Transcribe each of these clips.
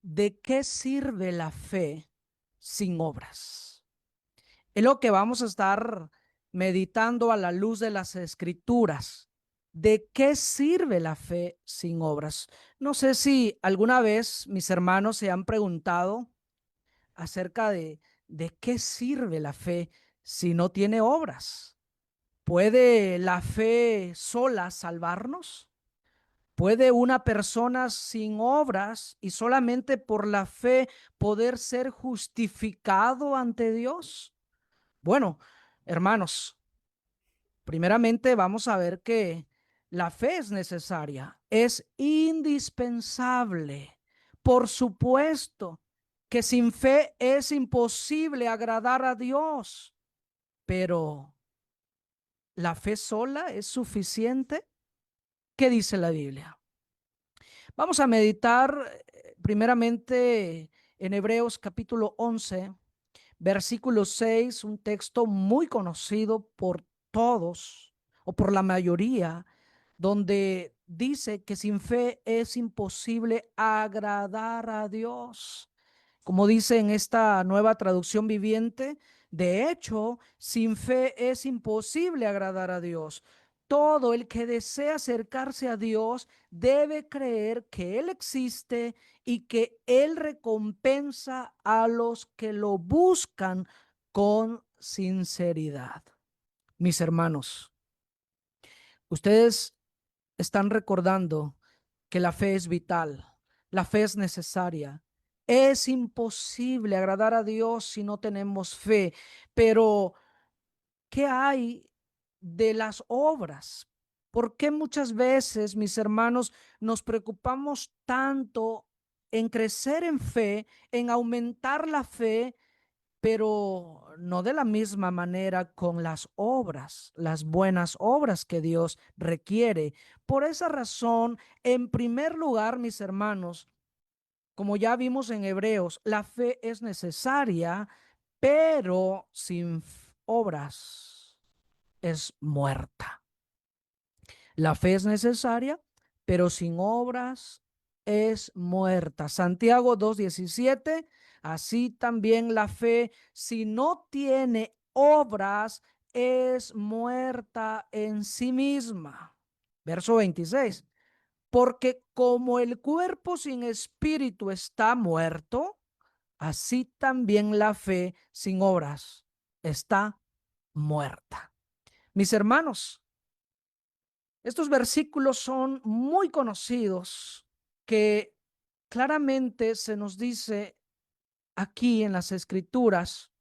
¿De qué sirve la fe sin obras? Es lo que vamos a estar meditando a la luz de las Escrituras. ¿De qué sirve la fe sin obras? No sé si alguna vez mis hermanos se han preguntado acerca de qué sirve la fe si no tiene obras. ¿Puede la fe sola salvarnos? ¿Puede una persona sin obras y solamente por la fe poder ser justificado ante Dios? Bueno, hermanos, primeramente vamos a ver que la fe es necesaria, es indispensable. Por supuesto que sin fe es imposible agradar a Dios, pero ¿la fe sola es suficiente? ¿Qué dice la Biblia? Vamos a meditar primeramente en Hebreos capítulo 11, versículo 6, un texto muy conocido por todos o por la mayoría, donde dice que sin fe es imposible agradar a Dios. Como dice en esta nueva traducción viviente, de hecho, sin fe es imposible agradar a Dios. Todo el que desea acercarse a Dios debe creer que Él existe y que Él recompensa a los que lo buscan con sinceridad. Mis hermanos, ustedes están recordando que la fe es vital, la fe es necesaria. Es imposible agradar a Dios si no tenemos fe, pero ¿qué hay de las obras? ¿Por qué muchas veces, mis hermanos, nos preocupamos tanto en crecer en fe, en aumentar la fe, pero no de la misma manera con las obras, las buenas obras que Dios requiere? Por esa razón, en primer lugar, mis hermanos, como ya vimos en Hebreos, la fe es necesaria, pero sin obras es muerta. La fe es necesaria, pero sin obras es muerta. Santiago 2:17, así también la fe, si no tiene obras, es muerta en sí misma. Verso 26, porque como el cuerpo sin espíritu está muerto, así también la fe sin obras está muerta. Mis hermanos, estos versículos son muy conocidos que claramente se nos dice aquí en las Escrituras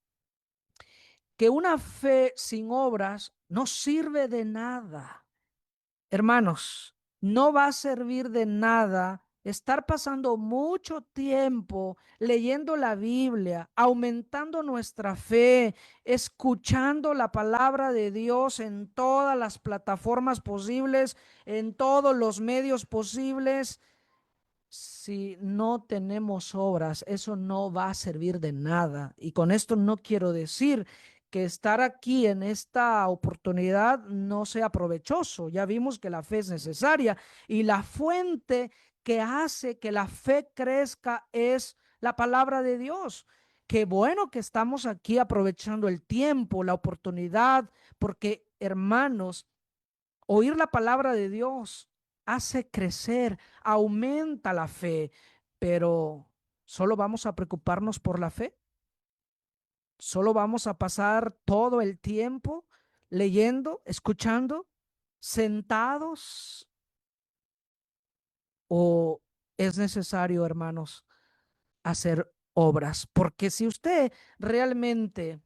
que una fe sin obras no sirve de nada. Hermanos, no va a servir de nada estar pasando mucho tiempo leyendo la Biblia, aumentando nuestra fe, escuchando la palabra de Dios en todas las plataformas posibles, en todos los medios posibles. Si no tenemos obras, eso no va a servir de nada. Y con esto no quiero decir que estar aquí en esta oportunidad no sea provechoso. Ya vimos que la fe es necesaria y la fuente que hace que la fe crezca es la palabra de Dios. Qué bueno que estamos aquí aprovechando el tiempo, la oportunidad, porque hermanos, oír la palabra de Dios hace crecer, aumenta la fe, pero ¿solo vamos a preocuparnos por la fe? ¿Solo vamos a pasar todo el tiempo leyendo, escuchando, sentados? ¿O es necesario, hermanos, hacer obras? Porque si usted realmente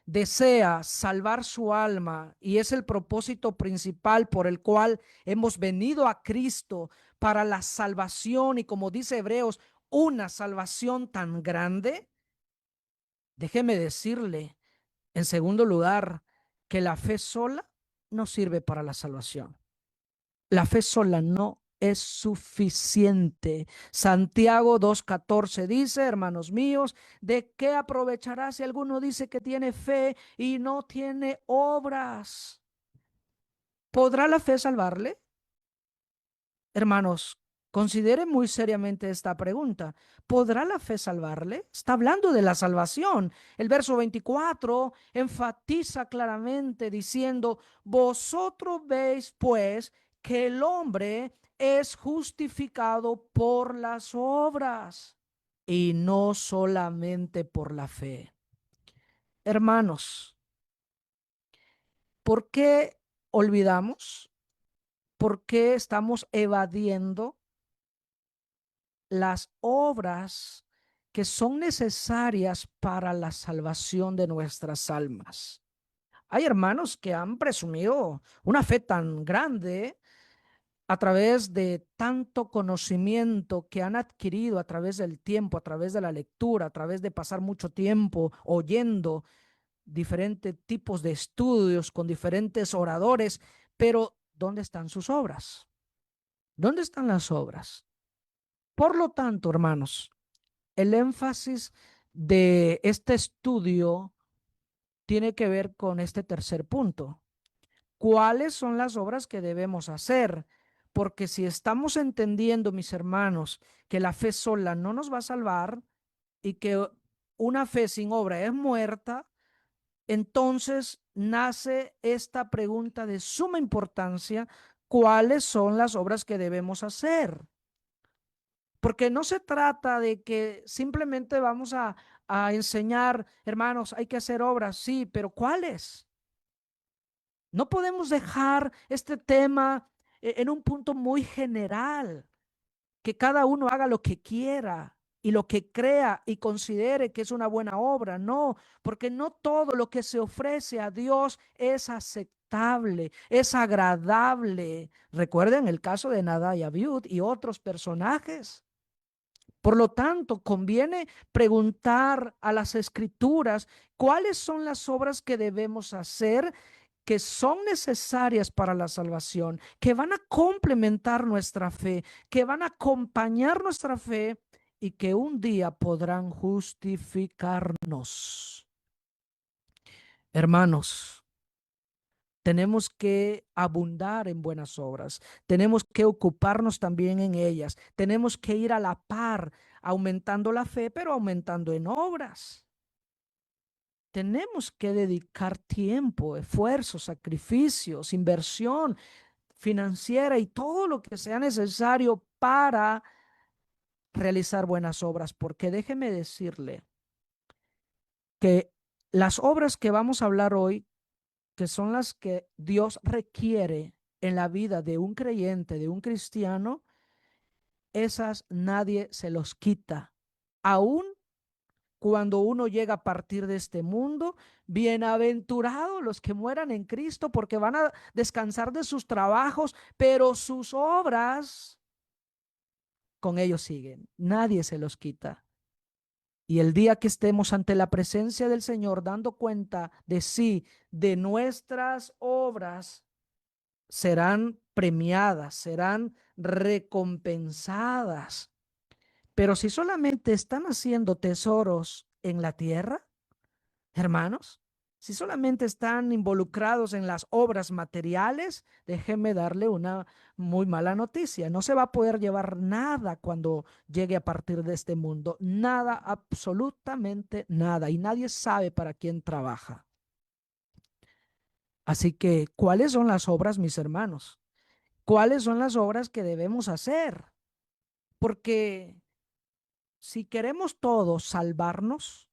desea salvar su alma y es el propósito principal por el cual hemos venido a Cristo para la salvación y como dice Hebreos, una salvación tan grande, déjeme decirle en segundo lugar que la fe sola no sirve para la salvación. La fe sola no es suficiente. Santiago 2:14 dice, hermanos míos, ¿de qué aprovechará si alguno dice que tiene fe y no tiene obras? ¿Podrá la fe salvarle? Hermanos, Considere muy seriamente esta pregunta. ¿Podrá la fe salvarle? Está hablando de la salvación. El verso 24 enfatiza claramente diciendo, vosotros veis pues que el hombre es justificado por las obras y no solamente por la fe. Hermanos, ¿por qué olvidamos? ¿Por qué estamos evadiendo las obras que son necesarias para la salvación de nuestras almas? Hay hermanos que han presumido una fe tan grande a través de tanto conocimiento que han adquirido a través del tiempo, a través de la lectura, a través de pasar mucho tiempo oyendo diferentes tipos de estudios con diferentes oradores, pero ¿dónde están sus obras? ¿Dónde están las obras? Por lo tanto, hermanos, el énfasis de este estudio tiene que ver con este tercer punto. ¿Cuáles son las obras que debemos hacer? Porque si estamos entendiendo, mis hermanos, que la fe sola no nos va a salvar y que una fe sin obra es muerta, entonces nace esta pregunta de suma importancia: ¿cuáles son las obras que debemos hacer? Porque no se trata de que simplemente vamos a enseñar, hermanos, hay que hacer obras, sí, pero ¿cuáles? No podemos dejar este tema en un punto muy general, que cada uno haga lo que quiera y lo que crea y considere que es una buena obra. No, porque no todo lo que se ofrece a Dios es aceptable, es agradable. Recuerden el caso de Nadab y Abiud y otros personajes. Por lo tanto, conviene preguntar a las escrituras cuáles son las obras que debemos hacer, que son necesarias para la salvación, que van a complementar nuestra fe, que van a acompañar nuestra fe y que un día podrán justificarnos. Hermanos, tenemos que abundar en buenas obras, tenemos que ocuparnos también en ellas, tenemos que ir a la par, aumentando la fe, pero aumentando en obras. Tenemos que dedicar tiempo, esfuerzo, sacrificios, inversión financiera y todo lo que sea necesario para realizar buenas obras, porque déjeme decirle que las obras que vamos a hablar hoy, que son las que Dios requiere en la vida de un creyente, de un cristiano, esas nadie se los quita. Aún cuando uno llega a partir de este mundo, bienaventurados los que mueran en Cristo, porque van a descansar de sus trabajos, pero sus obras con ellos siguen. Nadie se los quita. Y el día que estemos ante la presencia del Señor, dando cuenta de sí, de nuestras obras, serán premiadas, serán recompensadas. Pero si solamente están haciendo tesoros en la tierra, hermanos, si solamente están involucrados en las obras materiales, déjeme darle una muy mala noticia. No se va a poder llevar nada cuando llegue a partir de este mundo. Nada, absolutamente nada. Y nadie sabe para quién trabaja. Así que, ¿cuáles son las obras, mis hermanos? ¿Cuáles son las obras que debemos hacer? Porque si queremos todos salvarnos,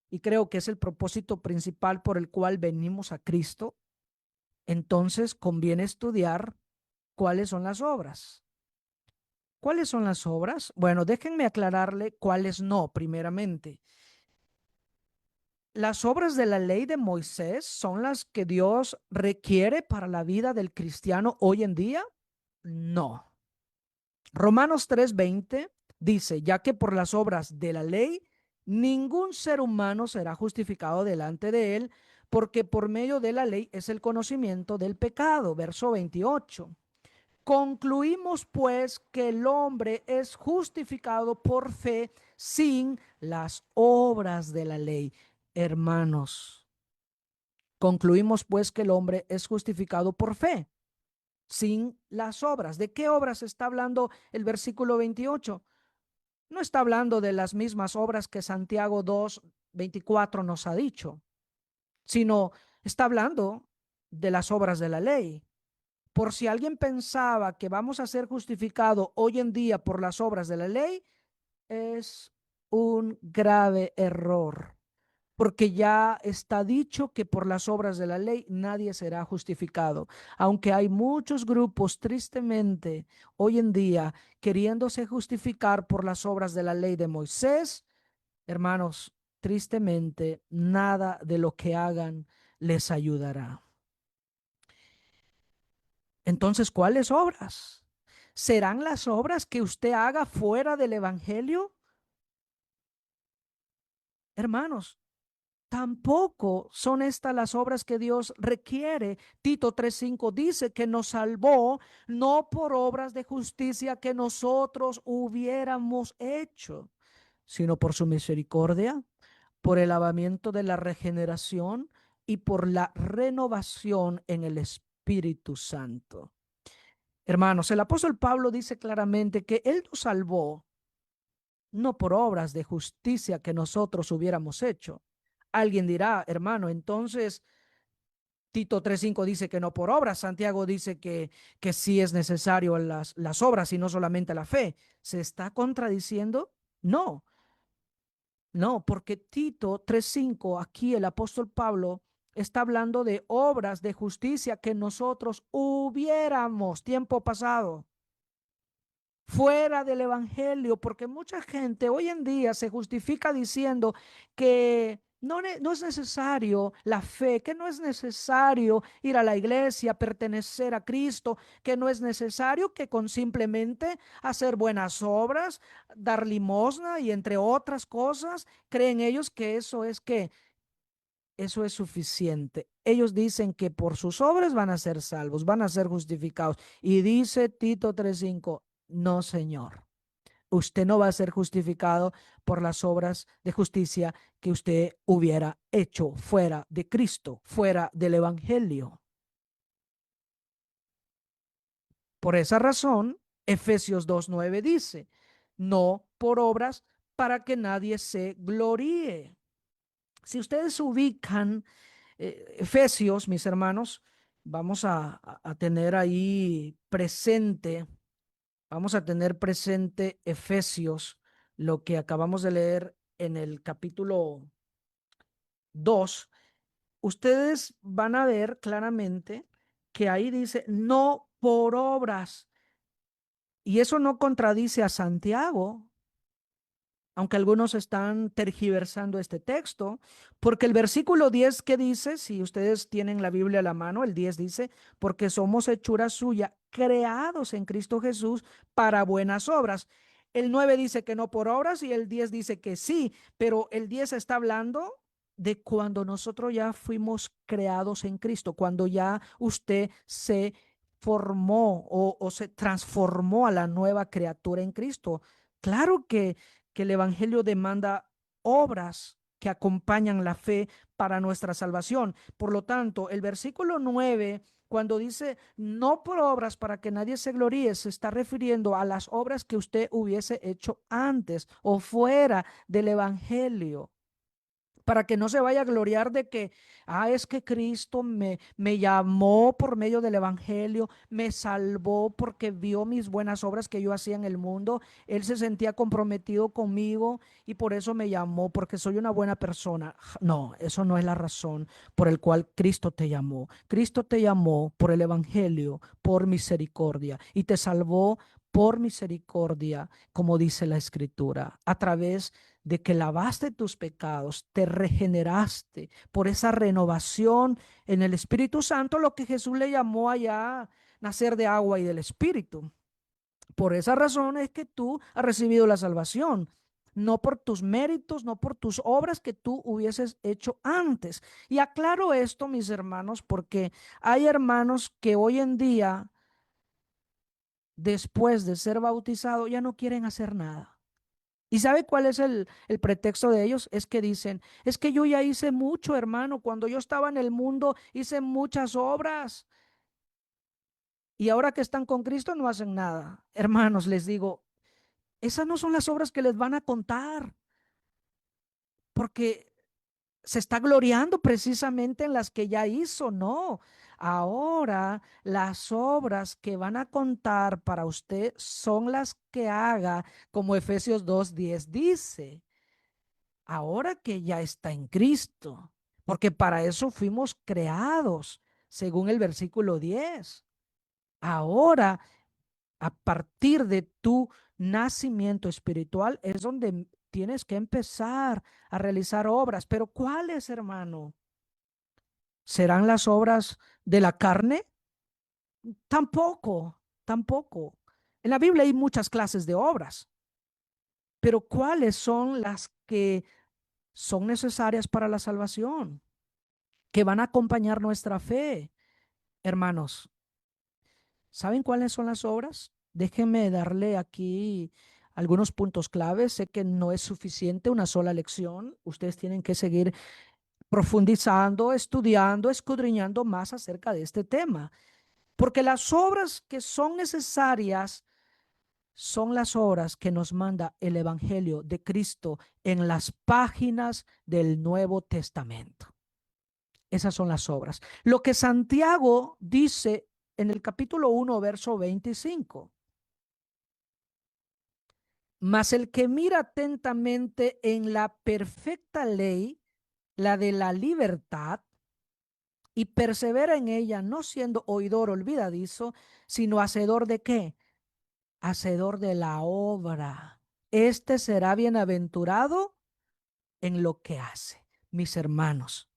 y creo que es el propósito principal por el cual venimos a Cristo, entonces conviene estudiar cuáles son las obras. ¿Cuáles son las obras? Bueno, déjenme aclararle cuáles no, primeramente. Las obras de la ley de Moisés son las que Dios requiere para la vida del cristiano hoy en día. No. Romanos 3:20 dice, ya que por las obras de la ley, ningún ser humano será justificado delante de él, porque por medio de la ley es el conocimiento del pecado. Verso 28. Concluimos pues que el hombre es justificado por fe sin las obras de la ley. Hermanos, concluimos pues que el hombre es justificado por fe sin las obras. ¿De qué obras está hablando el versículo 28? No está hablando de las mismas obras que Santiago 2:24 nos ha dicho, sino está hablando de las obras de la ley. Por si alguien pensaba que vamos a ser justificados hoy en día por las obras de la ley, es un grave error, porque ya está dicho que por las obras de la ley nadie será justificado. Aunque hay muchos grupos, tristemente, hoy en día, queriéndose justificar por las obras de la ley de Moisés, hermanos, tristemente, nada de lo que hagan les ayudará. Entonces, ¿cuáles obras? ¿Serán las obras que usted haga fuera del Evangelio? Hermanos, tampoco son estas las obras que Dios requiere. Tito 3:5 dice que nos salvó no por obras de justicia que nosotros hubiéramos hecho, sino por su misericordia, por el lavamiento de la regeneración y por la renovación en el Espíritu Santo. Hermanos, el apóstol Pablo dice claramente que Él nos salvó no por obras de justicia que nosotros hubiéramos hecho. Alguien dirá, hermano, entonces Tito 3:5 dice que no por obras, Santiago dice que sí es necesario las obras y no solamente la fe. ¿Se está contradiciendo? No, no, porque Tito 3:5, aquí el apóstol Pablo está hablando de obras de justicia que nosotros hubiéramos tiempo pasado fuera del evangelio, porque mucha gente hoy en día se justifica diciendo que no es necesario la fe, que no es necesario ir a la iglesia, pertenecer a Cristo, que no es necesario que con simplemente hacer buenas obras, dar limosna y entre otras cosas, creen ellos que eso es suficiente. Ellos dicen que por sus obras van a ser salvos, van a ser justificados. Y dice Tito 3:5, no, Señor. Usted no va a ser justificado por las obras de justicia que usted hubiera hecho fuera de Cristo, fuera del Evangelio. Por esa razón, Efesios 2:9 dice, no por obras para que nadie se gloríe. Si ustedes ubican Efesios, mis hermanos, vamos a tener ahí presente, vamos a tener presente Efesios, lo que acabamos de leer en el capítulo 2. Ustedes van a ver claramente que ahí dice, no por obras. Y eso no contradice a Santiago, aunque algunos están tergiversando este texto, porque el versículo 10 que dice, si ustedes tienen la Biblia a la mano, el 10 dice, porque somos hechura suya, creados en Cristo Jesús para buenas obras. El 9 dice que no por obras y el 10 dice que sí, pero el 10 está hablando de cuando nosotros ya fuimos creados en Cristo, cuando ya usted se formó o se transformó a la nueva criatura en Cristo. Claro que el Evangelio demanda obras que acompañan la fe para nuestra salvación. Por lo tanto, el versículo 9, cuando dice no por obras para que nadie se gloríe, se está refiriendo a las obras que usted hubiese hecho antes o fuera del Evangelio, para que no se vaya a gloriar de que, es que Cristo me llamó por medio del Evangelio, me salvó porque vio mis buenas obras que yo hacía en el mundo, Él se sentía comprometido conmigo y por eso me llamó, porque soy una buena persona. No, eso no es la razón por el cual Cristo te llamó. Cristo te llamó por el Evangelio, por misericordia y te salvó por misericordia, como dice la Escritura, a través de que lavaste tus pecados, te regeneraste por esa renovación en el Espíritu Santo, lo que Jesús le llamó allá nacer de agua y del Espíritu. Por esa razón es que tú has recibido la salvación, no por tus méritos, no por tus obras que tú hubieses hecho antes. Y aclaro esto, mis hermanos, porque hay hermanos que hoy en día, después de ser bautizados, ya no quieren hacer nada. ¿Y sabe cuál es el pretexto de ellos? Es que dicen, es que yo ya hice mucho, hermano. Cuando yo estaba en el mundo, hice muchas obras. y ahora que están con Cristo no hacen nada. Hermanos, les digo, esas no son las obras que les van a contar, porque se está gloriando precisamente en las que ya hizo, no. Ahora las obras que van a contar para usted son las que haga, como Efesios 2:10 dice, ahora que ya está en Cristo, porque para eso fuimos creados, según el versículo 10. Ahora, a partir de tu nacimiento espiritual, es donde tienes que empezar a realizar obras. Pero ¿cuáles, hermano? ¿Serán las obras de la carne? Tampoco, tampoco. En la Biblia hay muchas clases de obras, pero ¿cuáles son las que son necesarias para la salvación, que van a acompañar nuestra fe? Hermanos, ¿saben cuáles son las obras? Déjenme darle aquí algunos puntos claves. Sé que no es suficiente una sola lección. Ustedes tienen que seguir profundizando, estudiando, escudriñando más acerca de este tema. Porque las obras que son necesarias son las obras que nos manda el Evangelio de Cristo en las páginas del Nuevo Testamento. Esas son las obras. Lo que Santiago dice en el capítulo 1, verso 25. Mas el que mira atentamente en la perfecta ley, la de la libertad, y persevera en ella, no siendo oidor olvidadizo, sino hacedor de qué? Hacedor de la obra. Este será bienaventurado en lo que hace. Mis hermanos,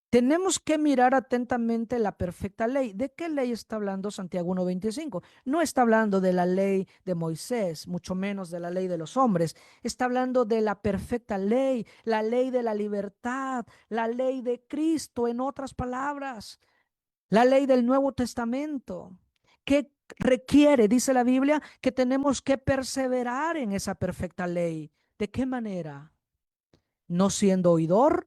tenemos que mirar atentamente la perfecta ley. ¿De qué ley está hablando Santiago 1:25? No está hablando de la ley de Moisés, mucho menos de la ley de los hombres. Está hablando de la perfecta ley, la ley de la libertad, la ley de Cristo, en otras palabras, la ley del Nuevo Testamento. ¿Qué requiere? Dice la Biblia que tenemos que perseverar en esa perfecta ley. ¿De qué manera? No siendo oidor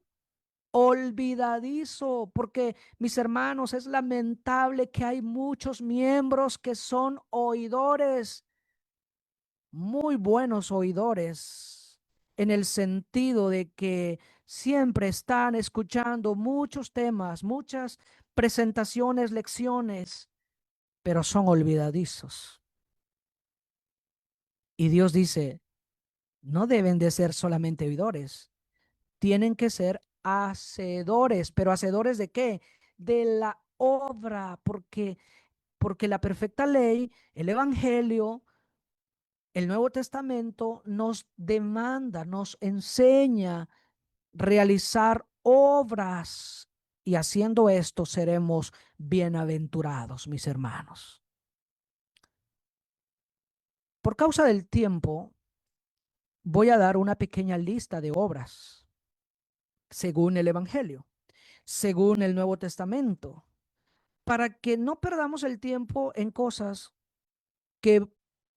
olvidadizo, porque mis hermanos, es lamentable que hay muchos miembros que son oidores, muy buenos oidores, en el sentido de que siempre están escuchando muchos temas, muchas presentaciones, lecciones, pero son olvidadizos. Y Dios dice, no deben de ser solamente oidores, tienen que ser hacedores, pero hacedores ¿de qué? De la obra, porque la perfecta ley, el evangelio, el Nuevo Testamento nos demanda, nos enseña realizar obras, y haciendo esto seremos bienaventurados, mis hermanos. Por causa del tiempo, voy a dar una pequeña lista de obras según el evangelio, según el Nuevo Testamento, para que no perdamos el tiempo en cosas que,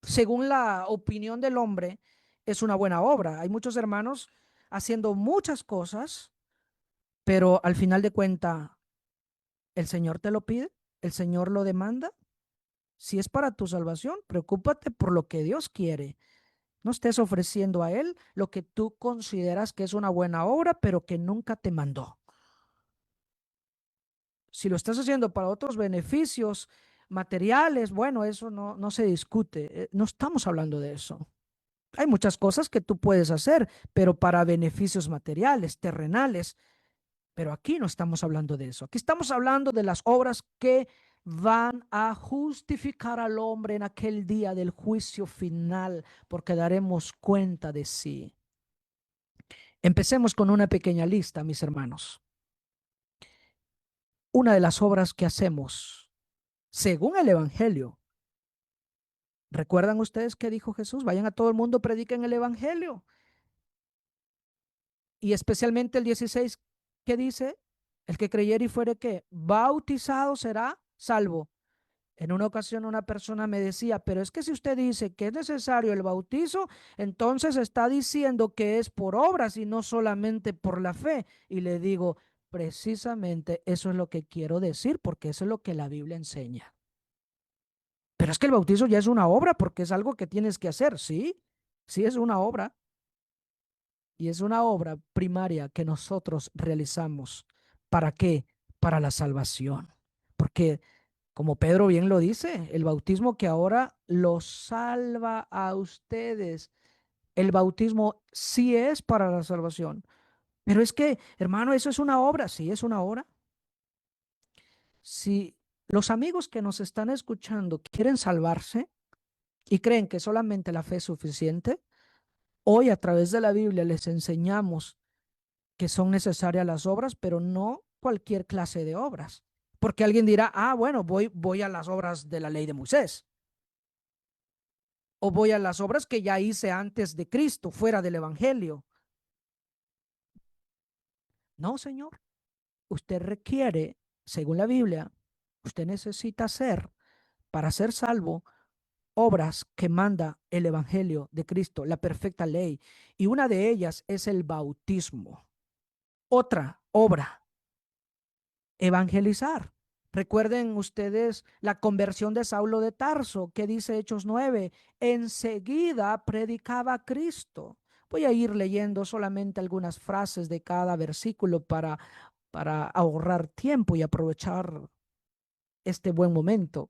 según la opinión del hombre, es una buena obra. Hay muchos hermanos haciendo muchas cosas, pero al final de cuenta, ¿el Señor te lo pide? ¿El Señor lo demanda? Si es para tu salvación, preocúpate por lo que Dios quiere. No estés ofreciendo a Él lo que tú consideras que es una buena obra, pero que nunca te mandó. Si lo estás haciendo para otros beneficios materiales, bueno, eso no se discute. No estamos hablando de eso. Hay muchas cosas que tú puedes hacer, pero para beneficios materiales, terrenales. Pero aquí no estamos hablando de eso. Aquí estamos hablando de las obras que van a justificar al hombre en aquel día del juicio final, porque daremos cuenta de sí. Empecemos con una pequeña lista, mis hermanos. Una de las obras que hacemos, según el Evangelio. ¿Recuerdan ustedes qué dijo Jesús? Vayan a todo el mundo, prediquen el Evangelio. Y especialmente el 16, ¿qué dice? El que creyere y fuere que bautizado será salvo. En una ocasión una persona me decía, pero es que si usted dice que es necesario el bautizo, entonces está diciendo que es por obras y no solamente por la fe. Y le digo, precisamente eso es lo que quiero decir, porque eso es lo que la Biblia enseña. Pero es que el bautizo ya es una obra porque es algo que tienes que hacer, ¿sí? Sí es una obra y es una obra primaria que nosotros realizamos. ¿Para qué? Para la salvación. Porque como Pedro bien lo dice, el bautismo que ahora los salva a ustedes, el bautismo sí es para la salvación. Pero es que, hermano, eso es una obra, sí es una obra. Si los amigos que nos están escuchando quieren salvarse y creen que solamente la fe es suficiente, hoy a través de la Biblia les enseñamos que son necesarias las obras, pero no cualquier clase de obras. Porque alguien dirá, ah, bueno, voy a las obras de la ley de Moisés, o voy a las obras que ya hice antes de Cristo, fuera del Evangelio. No, Señor, usted requiere, según la Biblia, usted necesita hacer, para ser salvo, obras que manda el Evangelio de Cristo, la perfecta ley. Y una de ellas es el bautismo. Otra obra, evangelizar. Recuerden ustedes la conversión de Saulo de Tarso, que dice Hechos 9, enseguida predicaba a Cristo. Voy a ir leyendo solamente algunas frases de cada versículo para ahorrar tiempo y aprovechar este buen momento.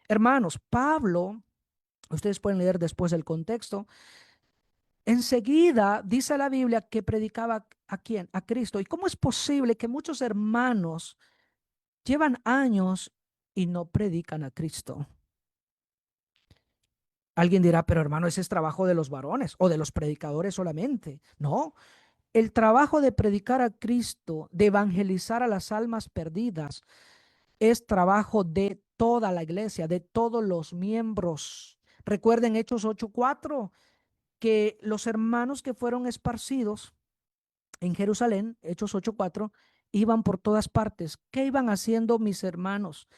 Hermanos, Pablo, ustedes pueden leer después el contexto, enseguida dice la Biblia que predicaba a quién, a Cristo. ¿Y cómo es posible que muchos hermanos llevan años y no predican a Cristo? Alguien dirá, pero hermano, ese es trabajo de los varones o de los predicadores solamente. No, el trabajo de predicar a Cristo, de evangelizar a las almas perdidas, es trabajo de toda la iglesia, de todos los miembros. Recuerden Hechos 8:4, que los hermanos que fueron esparcidos en Jerusalén, Hechos 8:4, iban por todas partes. ¿Qué iban haciendo mis hermanos?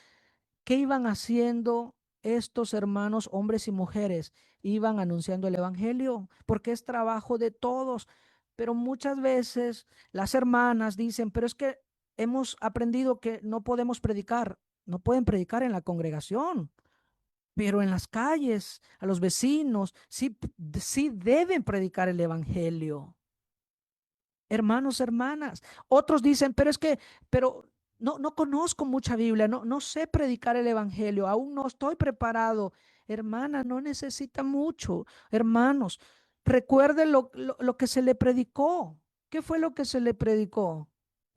¿Qué iban haciendo estos hermanos, hombres y mujeres? Iban anunciando el evangelio, porque es trabajo de todos. Pero muchas veces las hermanas dicen, pero es que hemos aprendido que no podemos predicar. No pueden predicar en la congregación, pero en las calles, a los vecinos, sí, sí deben predicar el evangelio. Hermanos, hermanas. Otros dicen, pero es que, pero no conozco mucha Biblia, no sé predicar el evangelio, aún no estoy preparado. Hermana, no necesita mucho. Hermanos, recuerde lo que se le predicó. ¿Qué fue lo que se le predicó?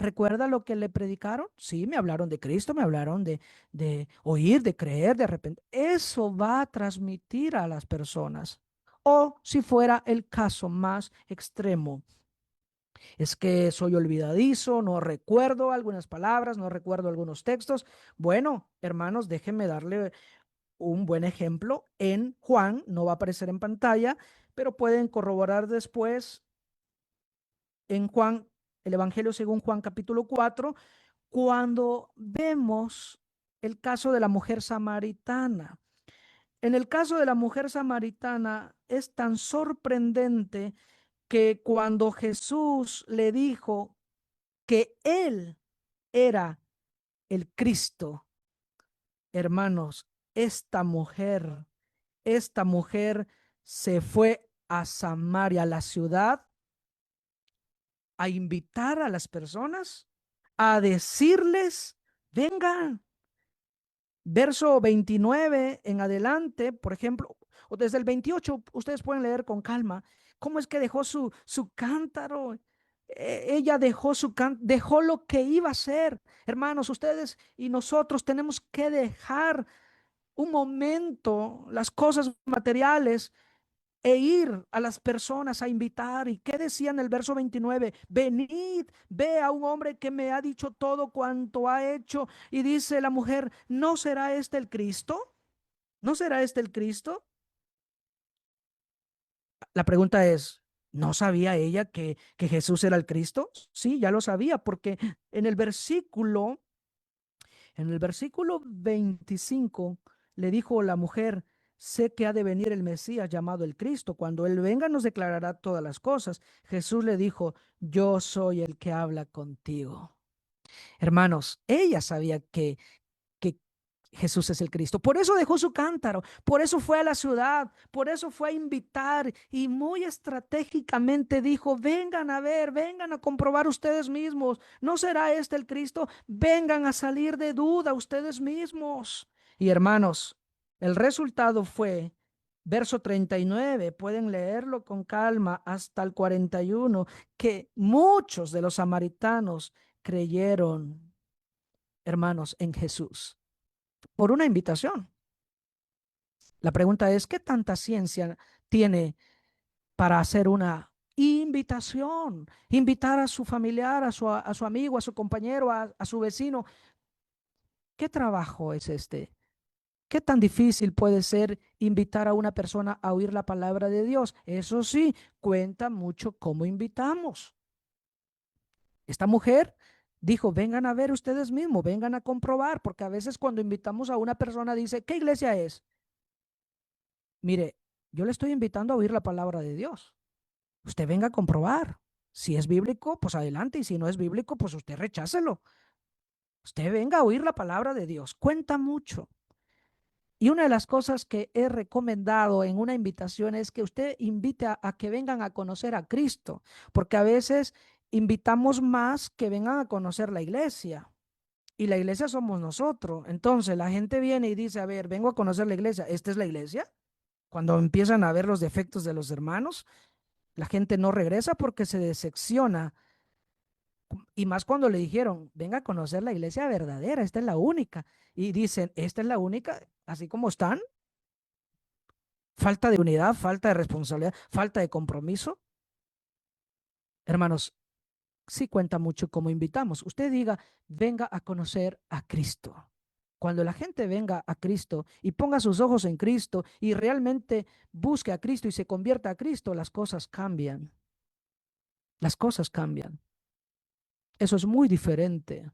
¿Recuerda lo que le predicaron? Sí, me hablaron de Cristo, me hablaron de oír, de creer, de arrepentir. Eso va a transmitir a las personas. O si fuera el caso más extremo, es que soy olvidadizo, no recuerdo algunas palabras, no recuerdo algunos textos. Bueno, hermanos, déjenme darle un buen ejemplo en Juan, no va a aparecer en pantalla, pero pueden corroborar después en Juan, el Evangelio según Juan capítulo 4, cuando vemos el caso de la mujer samaritana. En el caso de la mujer samaritana es tan sorprendente que cuando Jesús le dijo que él era el Cristo, hermanos, esta mujer se fue a Samaria, la ciudad, a invitar a las personas, a decirles, vengan. Verso 29 en adelante, por ejemplo, o desde el 28, ustedes pueden leer con calma cómo es que dejó su cántaro. Ella dejó dejó lo que iba a hacer. Hermanos, ustedes y nosotros tenemos que dejar un momento las cosas materiales e ir a las personas a invitar. ¿Y qué decía en el verso 29? Venid, ve a un hombre que me ha dicho todo cuanto ha hecho. Y dice la mujer, ¿no será este el Cristo? ¿No será este el Cristo? La pregunta es, ¿no sabía ella que Jesús era el Cristo? Sí, ya lo sabía, porque en el versículo, en el versículo 25 le dijo la mujer, sé que ha de venir el Mesías llamado el Cristo. Cuando Él venga nos declarará todas las cosas. Jesús le dijo, yo soy el que habla contigo. Hermanos, ella sabía que Jesús es el Cristo. Por eso dejó su cántaro, por eso fue a la ciudad, por eso fue a invitar y muy estratégicamente dijo, vengan a ver, vengan a comprobar ustedes mismos. ¿No será este el Cristo? Vengan a salir de duda ustedes mismos. Y hermanos, el resultado fue, verso 39, pueden leerlo con calma hasta el 41, que muchos de los samaritanos creyeron, hermanos, en Jesús por una invitación. La pregunta es, ¿qué tanta ciencia tiene para hacer una invitación? Invitar a su familiar, a su amigo, a su compañero, a su vecino. ¿Qué trabajo es este? ¿Qué tan difícil puede ser invitar a una persona a oír la palabra de Dios? Eso sí, cuenta mucho cómo invitamos. Esta mujer dijo, vengan a ver ustedes mismos, vengan a comprobar, porque a veces cuando invitamos a una persona dice, ¿qué iglesia es? Mire, yo le estoy invitando a oír la palabra de Dios. Usted venga a comprobar. Si es bíblico, pues adelante. Y si no es bíblico, pues usted rechácelo. Usted venga a oír la palabra de Dios. Cuenta mucho. Y una de las cosas que he recomendado en una invitación es que usted invite a que vengan a conocer a Cristo, porque a veces invitamos más que vengan a conocer la iglesia. Y la iglesia somos nosotros. Entonces la gente viene y dice, a ver, vengo a conocer la iglesia. ¿Esta es la iglesia? Cuando empiezan a ver los defectos de los hermanos, la gente no regresa porque se decepciona. Y más cuando le dijeron, venga a conocer la iglesia verdadera, esta es la única. Y dicen, esta es la única, así como están. Falta de unidad, falta de responsabilidad, falta de compromiso. Hermanos, sí cuenta mucho como invitamos. Usted diga, venga a conocer a Cristo. Cuando la gente venga a Cristo y ponga sus ojos en Cristo y realmente busque a Cristo y se convierta a Cristo, las cosas cambian. Las cosas cambian. Eso es muy diferente.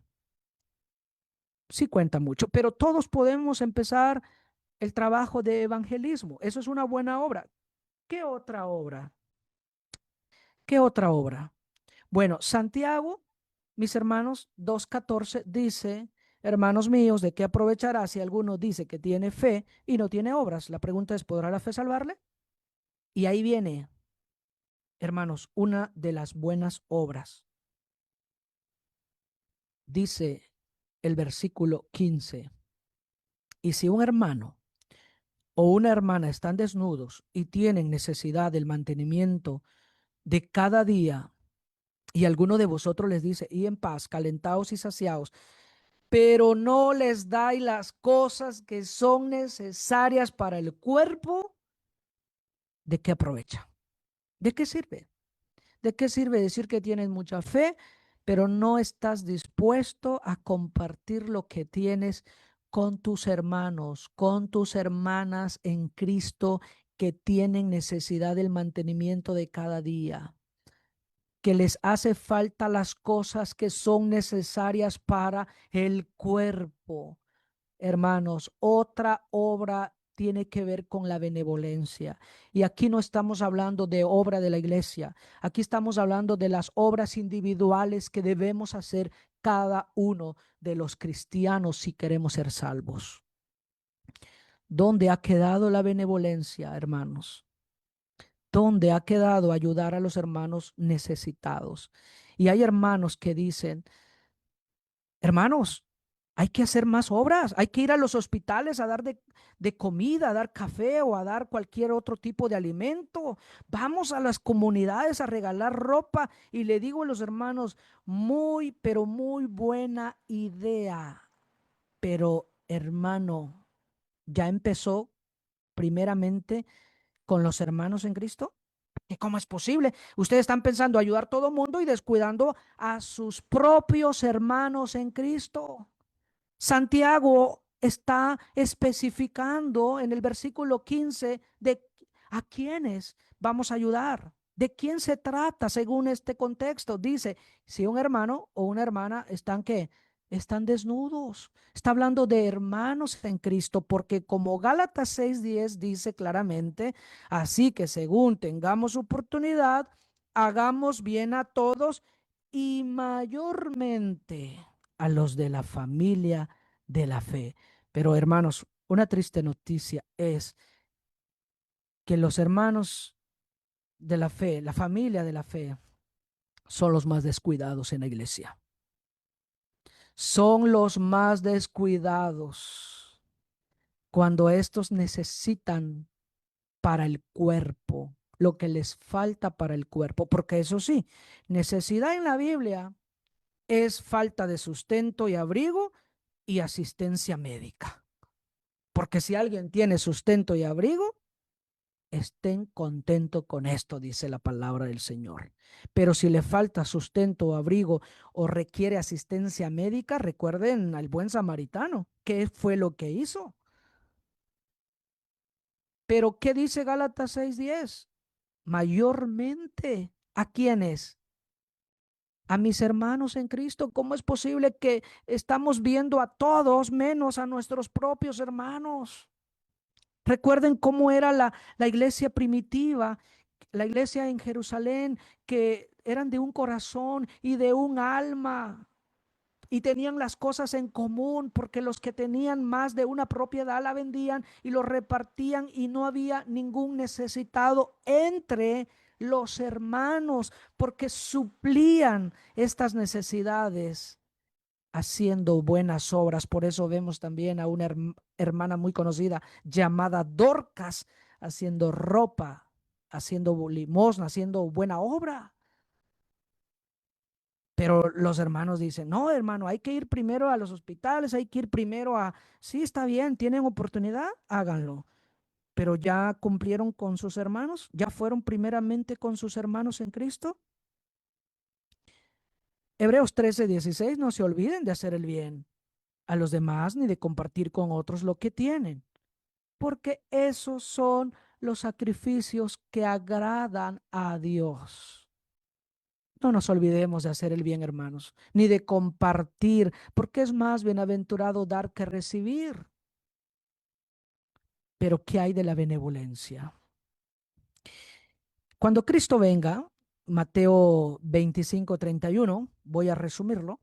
Sí cuenta mucho, pero todos podemos empezar el trabajo de evangelismo. Eso es una buena obra. ¿Qué otra obra? ¿Qué otra obra? Bueno, Santiago, mis hermanos, 2:14 dice, hermanos míos, ¿de qué aprovechará si alguno dice que tiene fe y no tiene obras? La pregunta es, ¿podrá la fe salvarle? Y ahí viene, hermanos, una de las buenas obras. Dice el versículo 15, y si un hermano o una hermana están desnudos y tienen necesidad del mantenimiento de cada día, y alguno de vosotros les dice, y en paz, calentaos y saciaos, pero no les dais las cosas que son necesarias para el cuerpo, ¿de qué aprovecha? ¿De qué sirve? ¿De qué sirve decir que tienes mucha fe, pero no estás dispuesto a compartir lo que tienes con tus hermanos, con tus hermanas en Cristo que tienen necesidad del mantenimiento de cada día? Que les hace falta las cosas que son necesarias para el cuerpo. Hermanos, otra obra tiene que ver con la benevolencia. Y aquí no estamos hablando de obra de la iglesia. Aquí estamos hablando de las obras individuales que debemos hacer cada uno de los cristianos si queremos ser salvos. ¿Dónde ha quedado la benevolencia, hermanos? ¿Dónde ha quedado ayudar a los hermanos necesitados? Y hay hermanos que dicen, hermanos, hay que hacer más obras, hay que ir a los hospitales a dar de comida, a dar café o a dar cualquier otro tipo de alimento. Vamos a las comunidades a regalar ropa. Y le digo a los hermanos, muy, pero muy buena idea. Pero hermano, ¿ya empezó primeramente con los hermanos en Cristo? ¿Y cómo es posible? Ustedes están pensando ayudar a todo mundo y descuidando a sus propios hermanos en Cristo. Santiago está especificando en el versículo 15 de a quiénes vamos a ayudar. ¿De quién se trata según este contexto? Dice, si un hermano o una hermana están ¿qué? Están desnudos. Está hablando de hermanos en Cristo, porque como Gálatas 6:10 dice claramente, así que según tengamos oportunidad, hagamos bien a todos y mayormente a los de la familia de la fe. Pero hermanos, una triste noticia es que los hermanos de la fe, la familia de la fe, son los más descuidados en la iglesia. Son los más descuidados cuando estos necesitan para el cuerpo, lo que les falta para el cuerpo. Porque eso sí, necesidad en la Biblia es falta de sustento y abrigo y asistencia médica. Porque si alguien tiene sustento y abrigo, estén contentos con esto, dice la palabra del Señor. Pero si le falta sustento o abrigo o requiere asistencia médica, recuerden al buen samaritano. ¿Qué fue lo que hizo? Pero ¿qué dice Gálatas 6:10? Mayormente, ¿a quiénes? A mis hermanos en Cristo. ¿Cómo es posible que estamos viendo a todos menos a nuestros propios hermanos? Recuerden cómo era la iglesia primitiva, la iglesia en Jerusalén, que eran de un corazón y de un alma y tenían las cosas en común, porque los que tenían más de una propiedad la vendían y lo repartían y no había ningún necesitado entre los hermanos, porque suplían estas necesidades haciendo buenas obras. Por eso vemos también a una hermana muy conocida llamada Dorcas haciendo ropa, haciendo limosna, haciendo buena obra. Pero los hermanos dicen, no, hermano, hay que ir primero a los hospitales, hay que ir primero a, sí, está bien, tienen oportunidad, háganlo. Pero ya cumplieron con sus hermanos, ya fueron primeramente con sus hermanos en Cristo. Hebreos 13:16, no se olviden de hacer el bien a los demás ni de compartir con otros lo que tienen, porque esos son los sacrificios que agradan a Dios. No nos olvidemos de hacer el bien, hermanos, ni de compartir, porque es más bienaventurado dar que recibir. Pero ¿qué hay de la benevolencia? Cuando Cristo venga, Mateo 25:31, voy a resumirlo.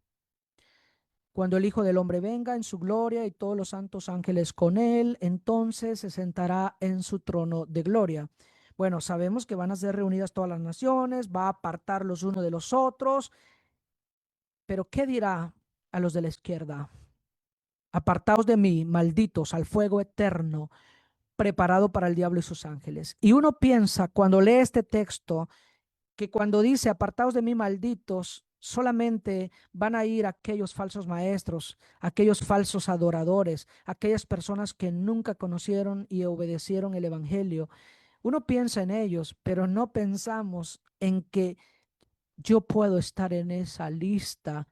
Cuando el Hijo del Hombre venga en su gloria y todos los santos ángeles con él, entonces se sentará en su trono de gloria. Bueno, sabemos que van a ser reunidas todas las naciones, va a apartar los unos de los otros, pero ¿qué dirá a los de la izquierda? Apartaos de mí, malditos, al fuego eterno, preparado para el diablo y sus ángeles. Y uno piensa cuando lee este texto que cuando dice apartaos de mí, malditos, solamente van a ir aquellos falsos maestros, aquellos falsos adoradores, aquellas personas que nunca conocieron y obedecieron el evangelio. Uno piensa en ellos, pero no pensamos en que yo puedo estar en esa lista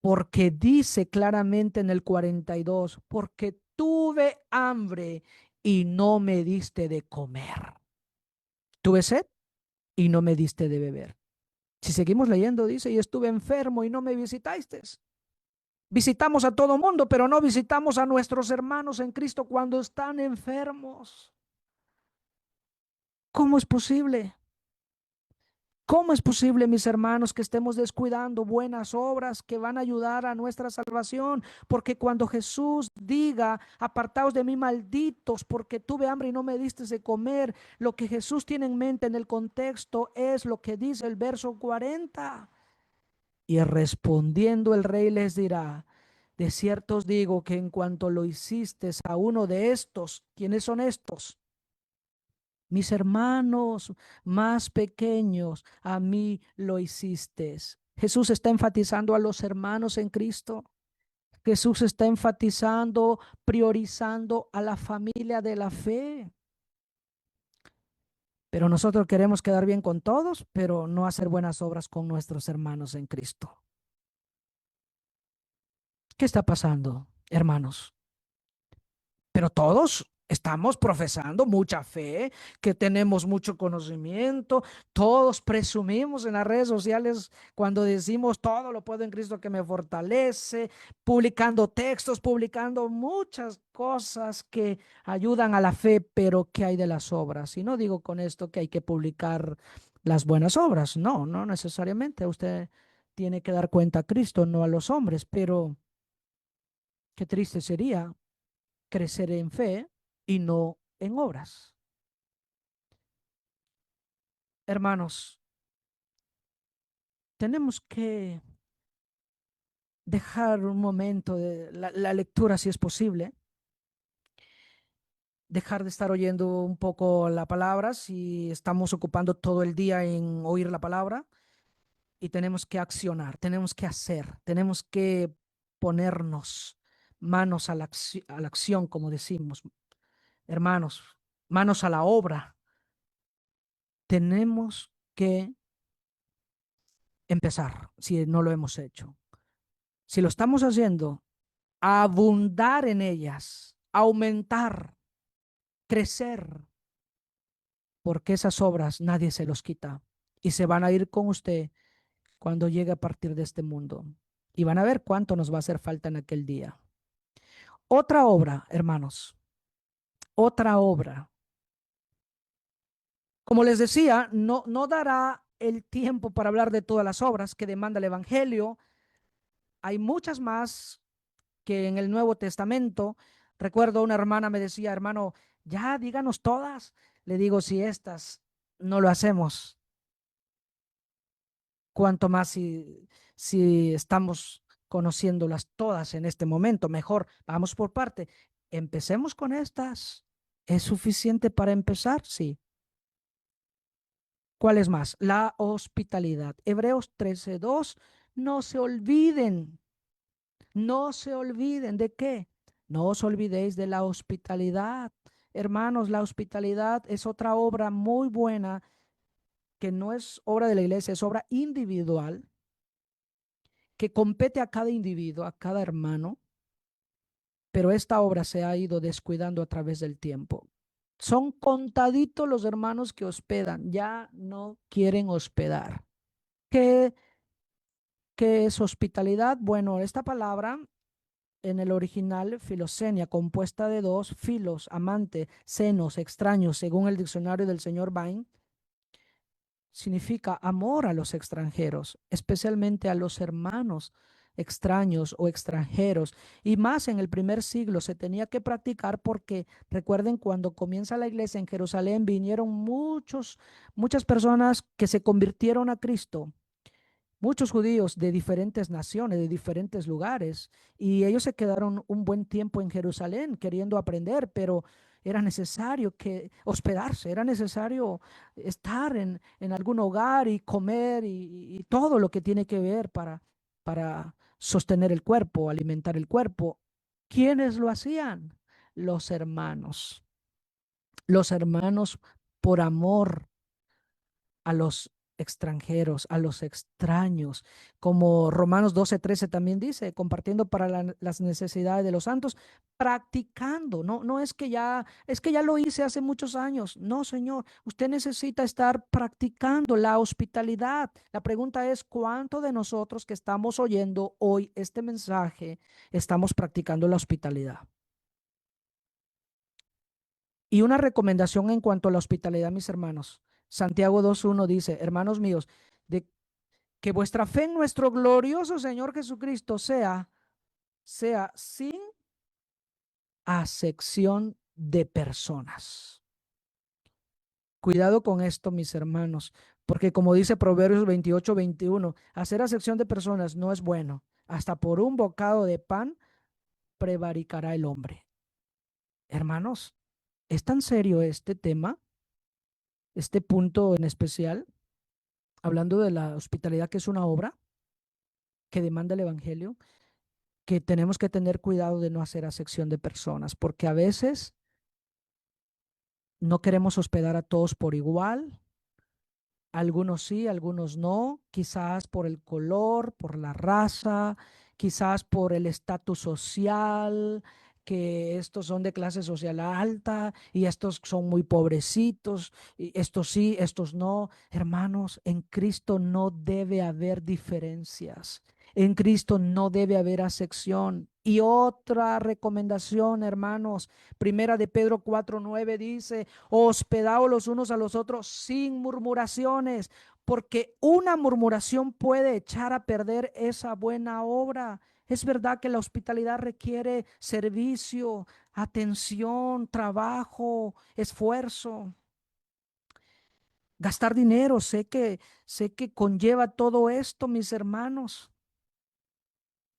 porque dice claramente en el 42, porque tuve hambre y no me diste de comer. Tuve sed y no me diste de beber. Si seguimos leyendo, dice, y estuve enfermo y no me visitasteis. Visitamos a todo mundo, pero no visitamos a nuestros hermanos en Cristo cuando están enfermos. ¿Cómo es posible? ¿Cómo es posible, mis hermanos, que estemos descuidando buenas obras que van a ayudar a nuestra salvación? Porque cuando Jesús diga, apartaos de mí, malditos, porque tuve hambre y no me diste de comer, lo que Jesús tiene en mente en el contexto es lo que dice el verso 40. Y respondiendo el rey les dirá, de cierto os digo que en cuanto lo hiciste a uno de estos, ¿quiénes son estos? Mis hermanos más pequeños, a mí lo hiciste. Jesús está enfatizando a los hermanos en Cristo. Jesús está enfatizando, priorizando a la familia de la fe. Pero nosotros queremos quedar bien con todos, pero no hacer buenas obras con nuestros hermanos en Cristo. ¿Qué está pasando, hermanos? Pero todos estamos profesando mucha fe, que tenemos mucho conocimiento, todos presumimos en las redes sociales cuando decimos todo lo puedo en Cristo que me fortalece, publicando textos, publicando muchas cosas que ayudan a la fe, pero ¿qué hay de las obras? Y no digo con esto que hay que publicar las buenas obras, no, no necesariamente, usted tiene que dar cuenta a Cristo, no a los hombres, pero qué triste sería crecer en fe y no en obras. Hermanos, tenemos que dejar un momento de la lectura si es posible, dejar de estar oyendo un poco la palabra si estamos ocupando todo el día en oír la palabra, y tenemos que accionar, tenemos que hacer, tenemos que ponernos manos a a la acción, como decimos, hermanos, manos a la obra. Tenemos que empezar si no lo hemos hecho. Si lo estamos haciendo, abundar en ellas, aumentar, crecer, porque esas obras nadie se los quita y se van a ir con usted cuando llegue a partir de este mundo. Y van a ver cuánto nos va a hacer falta en aquel día. Otra obra, hermanos, otra obra. Como les decía, no dará el tiempo para hablar de todas las obras que demanda el Evangelio. Hay muchas más que en el Nuevo Testamento. Recuerdo una hermana me decía, hermano, ya díganos todas. Le digo, si estas no lo hacemos, cuanto más si estamos conociéndolas todas en este momento. Mejor, vamos por parte. Empecemos con estas. ¿Es suficiente para empezar? Sí. ¿Cuál es más? La hospitalidad. Hebreos 13:2. No se olviden, no se olviden de qué. No os olvidéis de la hospitalidad. Hermanos, la hospitalidad es otra obra muy buena que no es obra de la iglesia, es obra individual que compete a cada individuo, a cada hermano, pero esta obra se ha ido descuidando a través del tiempo. Son contaditos los hermanos que hospedan, ya no quieren hospedar. ¿Qué, qué es hospitalidad? Bueno, esta palabra en el original, filosenia, compuesta de dos, filos, amante, senos, extraños, según el diccionario del señor Bain, significa amor a los extranjeros, especialmente a los hermanos extraños o extranjeros. Y más en el primer siglo se tenía que practicar porque recuerden cuando comienza la iglesia en Jerusalén vinieron muchas personas que se convirtieron a Cristo, muchos judíos de diferentes naciones, de diferentes lugares, y ellos se quedaron un buen tiempo en Jerusalén queriendo aprender, pero era necesario que hospedarse, era necesario estar en algún hogar y comer y todo lo que tiene que ver para sostener el cuerpo, alimentar el cuerpo. ¿Quiénes lo hacían? Los hermanos por amor a los extranjeros, a los extraños, como Romanos 12:13 también dice, compartiendo para las necesidades de los santos, practicando, no es que ya lo hice hace muchos años, no, Señor, usted necesita estar practicando la hospitalidad. La pregunta es, ¿cuánto de nosotros que estamos oyendo hoy este mensaje estamos practicando la hospitalidad? Y una recomendación en cuanto a la hospitalidad, mis hermanos. Santiago 2:1 dice, hermanos míos, de que vuestra fe en nuestro glorioso Señor Jesucristo sea sin acepción de personas. Cuidado con esto, mis hermanos, porque como dice Proverbios 28:21, hacer acepción de personas no es bueno. Hasta por un bocado de pan prevaricará el hombre. Hermanos, ¿es tan serio este tema, este punto en especial, hablando de la hospitalidad, que es una obra que demanda el Evangelio, que tenemos que tener cuidado de no hacer acepción de personas, porque a veces no queremos hospedar a todos por igual, algunos sí, algunos no, quizás por el color, por la raza, quizás por el estatus social, que estos son de clase social alta y estos son muy pobrecitos, y estos sí, estos no. Hermanos, en Cristo no debe haber diferencias. En Cristo no debe haber acepción. Y otra recomendación, hermanos, primera de Pedro 4:9 dice, hospedaos los unos a los otros sin murmuraciones, porque una murmuración puede echar a perder esa buena obra. Es verdad que la hospitalidad requiere servicio, atención, trabajo, esfuerzo, gastar dinero. Sé que conlleva todo esto, mis hermanos,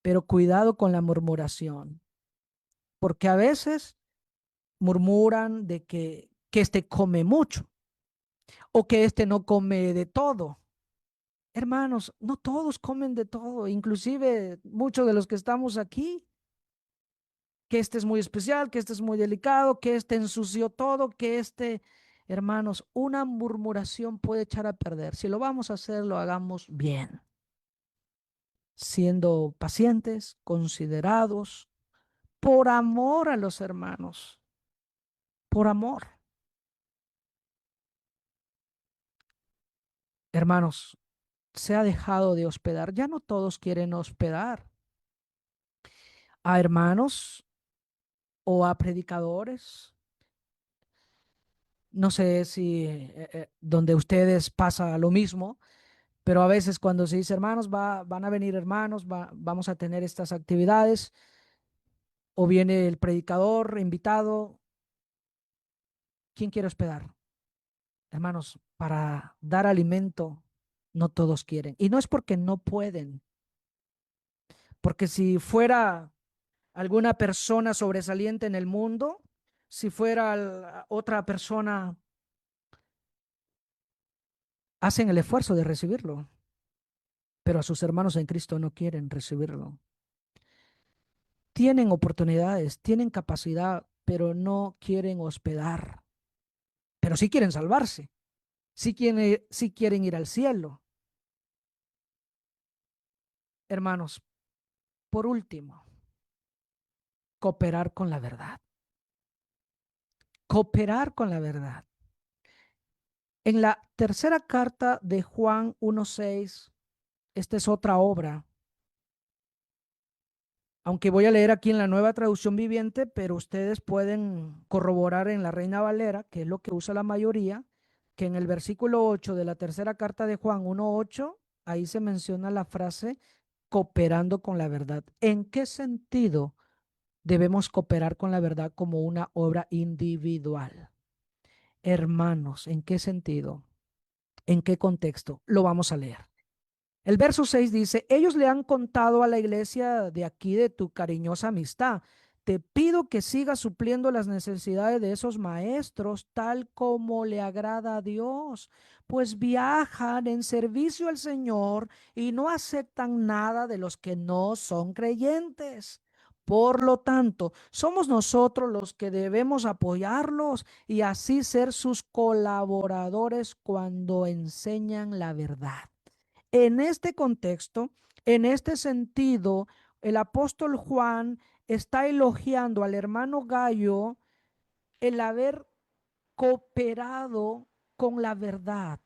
pero cuidado con la murmuración, porque a veces murmuran de que este come mucho o que este no come de todo. Hermanos, no todos comen de todo, inclusive muchos de los que estamos aquí, que este es muy especial, que este es muy delicado, que este ensució todo, que este, hermanos, una murmuración puede echar a perder. Si lo vamos a hacer, lo hagamos bien, siendo pacientes, considerados, por amor a los hermanos, por amor. Hermanos, se ha dejado de hospedar, ya no todos quieren hospedar a hermanos o a predicadores. No sé si donde ustedes pasa lo mismo, pero a veces cuando se dice hermanos, van a venir hermanos, vamos a tener estas actividades, o viene el predicador invitado. ¿Quién quiere hospedar? Hermanos, para dar alimento, no todos quieren. Y no es porque no pueden, porque si fuera alguna persona sobresaliente en el mundo, si fuera otra persona, hacen el esfuerzo de recibirlo, pero a sus hermanos en Cristo no quieren recibirlo. Tienen oportunidades, tienen capacidad, pero no quieren hospedar, pero sí quieren salvarse, sí quieren ir al cielo. Hermanos, por último, cooperar con la verdad. Cooperar con la verdad. En la tercera carta de Juan 1:6, esta es otra obra, aunque voy a leer aquí en la Nueva Traducción Viviente, pero ustedes pueden corroborar en la Reina Valera, que es lo que usa la mayoría, que en el versículo 8 de la tercera carta de Juan 1:8, ahí se menciona la frase cooperando con la verdad. ¿En qué sentido debemos cooperar con la verdad como una obra individual? Hermanos, ¿en qué sentido? ¿En qué contexto? Lo vamos a leer. El verso 6 dice, ellos le han contado a la iglesia de aquí de tu cariñosa amistad. Te pido que sigas supliendo las necesidades de esos maestros tal como le agrada a Dios, pues viajan en servicio al Señor y no aceptan nada de los que no son creyentes. Por lo tanto, somos nosotros los que debemos apoyarlos y así ser sus colaboradores cuando enseñan la verdad. En este contexto, en este sentido, el apóstol Juan está elogiando al hermano Gallo el haber cooperado con la verdad.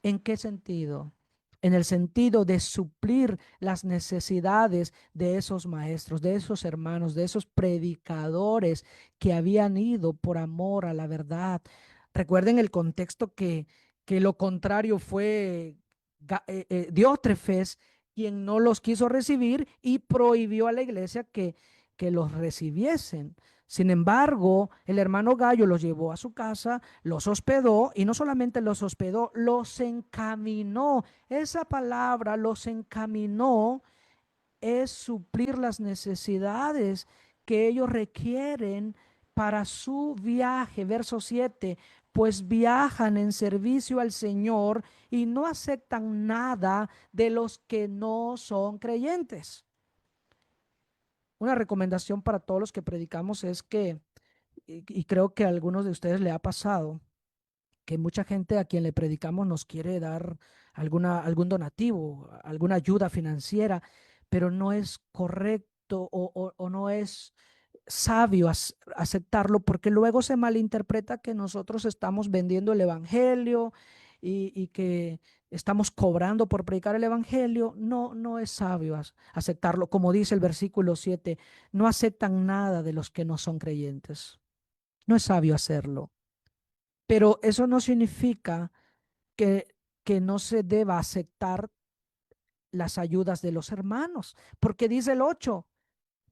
¿En qué sentido? En el sentido de suplir las necesidades de esos maestros, de esos hermanos, de esos predicadores que habían ido por amor a la verdad. Recuerden el contexto que lo contrario fue Diótrefes, quien no los quiso recibir y prohibió a la iglesia que los recibiesen. Sin embargo, el hermano Gallo los llevó a su casa, los hospedó y no solamente los hospedó, los encaminó. Esa palabra, los encaminó, es suplir las necesidades que ellos requieren para su viaje. Verso 7, pues viajan en servicio al Señor y no aceptan nada de los que no son creyentes. Una recomendación para todos los que predicamos es que, y creo que a algunos de ustedes le ha pasado, que mucha gente a quien le predicamos nos quiere dar algún donativo, alguna ayuda financiera, pero no es correcto o no es sabio aceptarlo porque luego se malinterpreta que nosotros estamos vendiendo el evangelio y que estamos cobrando por predicar el evangelio. No, no es sabio aceptarlo. Como dice el versículo 7, no aceptan nada de los que no son creyentes. No es sabio hacerlo. Pero eso no significa que, que no se deba aceptar las ayudas de los hermanos, porque dice el 8,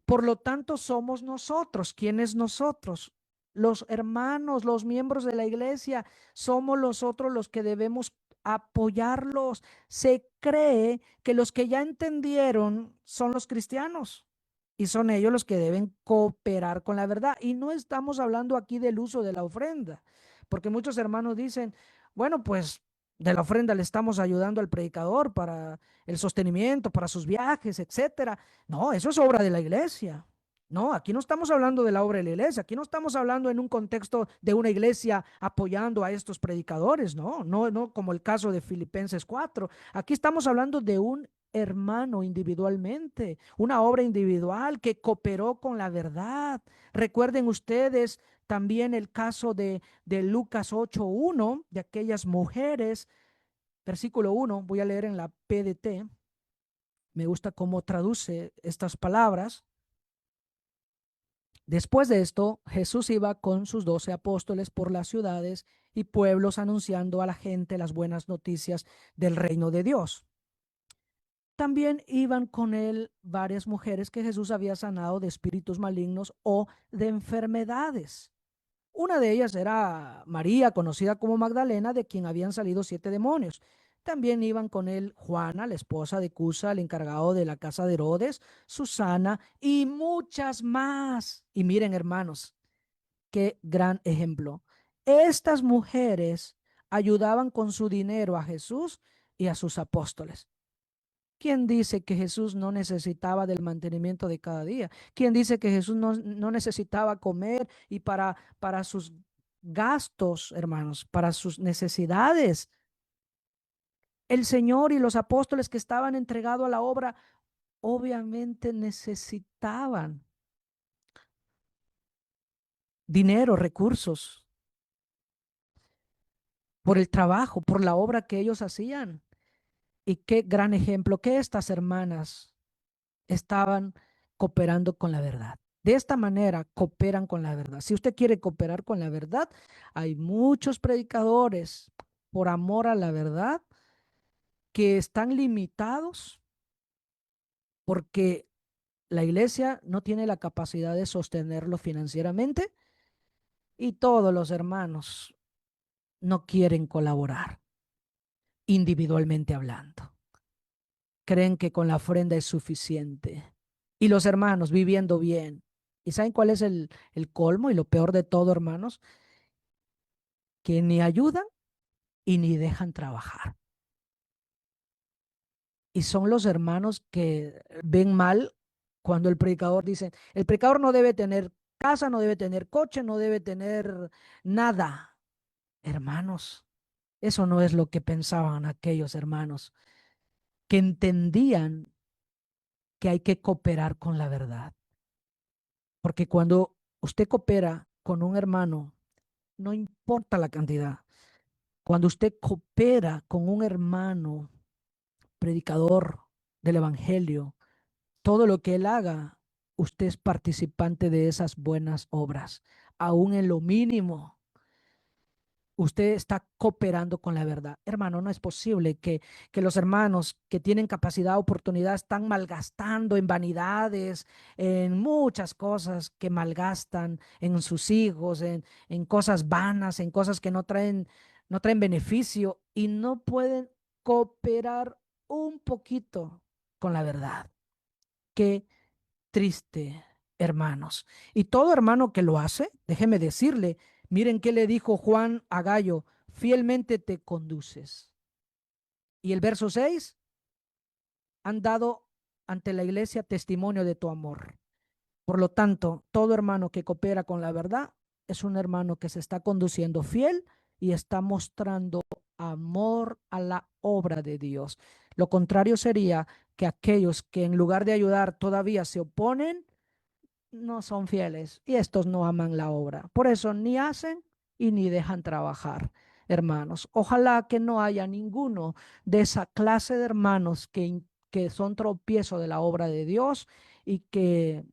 por lo tanto somos nosotros. ¿Quiénes nosotros? Los hermanos, los miembros de la iglesia, somos nosotros los que debemos apoyarlos. Se cree que los que ya entendieron son los cristianos y son ellos los que deben cooperar con la verdad. Y no estamos hablando aquí del uso de la ofrenda, porque muchos hermanos dicen, bueno, pues de la ofrenda le estamos ayudando al predicador para el sostenimiento, para sus viajes, etcétera. No, eso es obra de la iglesia. No, aquí no estamos hablando de la obra de la iglesia, aquí no estamos hablando en un contexto de una iglesia apoyando a estos predicadores, no, no, no como el caso de Filipenses 4. Aquí estamos hablando de un hermano individualmente, una obra individual que cooperó con la verdad. Recuerden ustedes también el caso de Lucas 8:1, de aquellas mujeres, versículo 1, voy a leer en la PDT, me gusta cómo traduce estas palabras. Después de esto, Jesús iba con sus 12 apóstoles por las ciudades y pueblos anunciando a la gente las buenas noticias del reino de Dios. También iban con él varias mujeres que Jesús había sanado de espíritus malignos o de enfermedades. Una de ellas era María, conocida como Magdalena, de quien habían salido 7 demonios. También iban con él Juana, la esposa de Cusa, el encargado de la casa de Herodes, Susana y muchas más. Y miren, hermanos, qué gran ejemplo. Estas mujeres ayudaban con su dinero a Jesús y a sus apóstoles. ¿Quién dice que Jesús no necesitaba del mantenimiento de cada día? ¿Quién dice que Jesús no necesitaba comer y para sus gastos, hermanos, para sus necesidades? El Señor y los apóstoles que estaban entregados a la obra obviamente necesitaban dinero, recursos, por el trabajo, por la obra que ellos hacían. Y qué gran ejemplo que estas hermanas estaban cooperando con la verdad. De esta manera cooperan con la verdad. Si usted quiere cooperar con la verdad, hay muchos predicadores por amor a la verdad que están limitados porque la iglesia no tiene la capacidad de sostenerlo financieramente y todos los hermanos no quieren colaborar individualmente hablando. Creen que con la ofrenda es suficiente. Y los hermanos viviendo bien. ¿Y saben cuál es el colmo y lo peor de todo, hermanos? Que ni ayudan y ni dejan trabajar. Y son los hermanos que ven mal cuando el predicador dice, el predicador no debe tener casa, no debe tener coche, no debe tener nada. Hermanos, eso no es lo que pensaban aquellos hermanos, que entendían que hay que cooperar con la verdad. Porque cuando usted coopera con un hermano, no importa la cantidad, cuando usted coopera con un hermano predicador del evangelio, todo lo que él haga, usted es participante de esas buenas obras, aún en lo mínimo. Usted está cooperando con la verdad. Hermano, no es posible que los hermanos que tienen capacidad, oportunidad, están malgastando en vanidades, en muchas cosas que malgastan, en sus hijos, en cosas vanas, en cosas que no traen beneficio y no pueden cooperar un poquito con la verdad. Qué triste, hermanos. Y todo hermano que lo hace, déjeme decirle, miren qué le dijo Juan a Gallo, fielmente te conduces. Y el verso 6, han dado ante la iglesia testimonio de tu amor. Por lo tanto, todo hermano que coopera con la verdad es un hermano que se está conduciendo fiel y está mostrando amor a la obra de Dios. Lo contrario sería que aquellos que en lugar de ayudar todavía se oponen, no son fieles y estos no aman la obra. Por eso ni hacen y ni dejan trabajar, hermanos. Ojalá que no haya ninguno de esa clase de hermanos que son tropiezo de la obra de Dios y que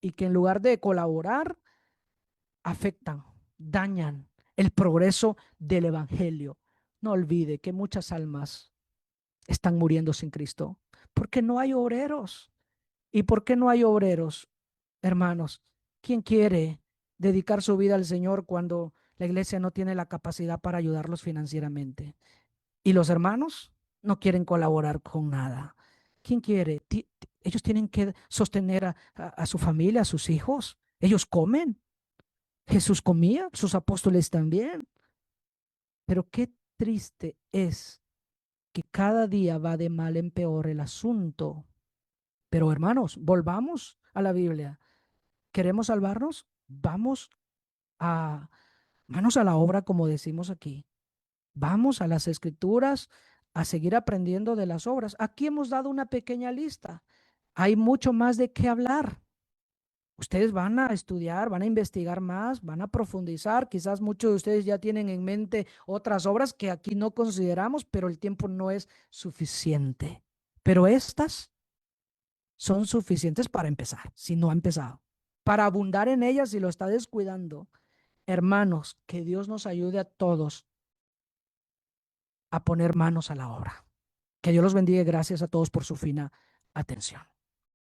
en lugar de colaborar, afectan, dañan el progreso del evangelio. No olvide que muchas almas están muriendo sin Cristo? Porque no hay obreros. ¿Y por qué no hay obreros, hermanos? ¿Quién quiere dedicar su vida al Señor cuando la iglesia no tiene la capacidad para ayudarlos financieramente? Y los hermanos no quieren colaborar con nada. ¿Quién quiere? Ellos tienen que sostener a su familia, a sus hijos. Ellos comen. Jesús comía, sus apóstoles también. Pero qué triste es que cada día va de mal en peor el asunto. Pero hermanos, volvamos a la Biblia. ¿Queremos salvarnos? Vamos a manos a la obra, como decimos aquí. Vamos a las escrituras a seguir aprendiendo de las obras. Aquí hemos dado una pequeña lista. Hay mucho más de qué hablar. Ustedes van a estudiar, van a investigar más, van a profundizar. Quizás muchos de ustedes ya tienen en mente otras obras que aquí no consideramos, pero el tiempo no es suficiente. Pero estas son suficientes para empezar, si no ha empezado. Para abundar en ellas si lo está descuidando. Hermanos, que Dios nos ayude a todos a poner manos a la obra. Que Dios los bendiga y gracias a todos por su fina atención.